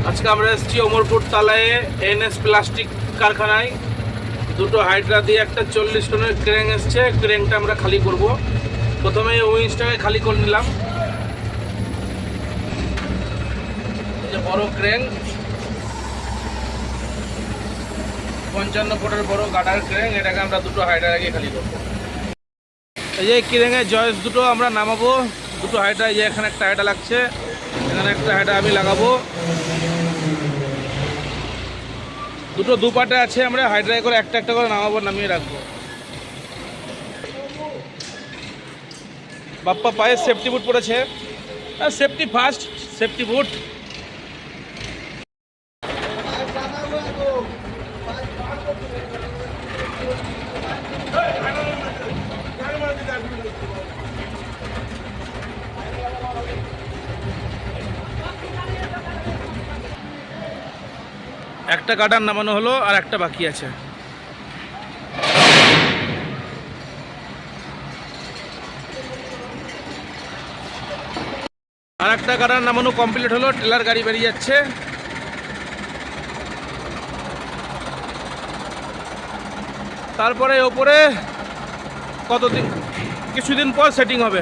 আজকে আমরা এসেছি অমরপুর তালায় এনএস প্লাস্টিক কারখানায়। দুটো হাইড্রা দিয়ে একটা 40 টনের ক্রেন এসছে। ক্রেনটা আমরা খালি করব। প্রথমে উইন্সটাকে খালি করে নিলাম। এই যে বড় ক্রেন, 55 ফুটের বড় গাডার ক্রেন, এটাকে আমরা দুটো হাইড্রা আগে খালি করব। এই যে ক্রেনের জয়েস দুটো আমরা নামাবো। দুটো হাইড্রা, এই যে এখানে একটা হাইড্রা লাগছে, এখানে একটা হাইড্রা আমি লাগাবো। দুটো দুপাটে আছে, আমরা হাইড্রাই করে একটা একটা করে নামাবো, নামিয়ে রাখবো। বাপ্পা পায়ে সেফটি বুট পরেছে, সেফটি ফার্স্ট, সেফটি বুট। একটা গার্ডার নামানো হলো, আর একটা বাকি আছে। আর একটা গার্ডার নামানো কমপ্লিট হলো, ট্রেলার গাড়ি বেরিয়ে যাচ্ছে। তারপরে ওপরে কিছুদিন পর সেটিং হবে।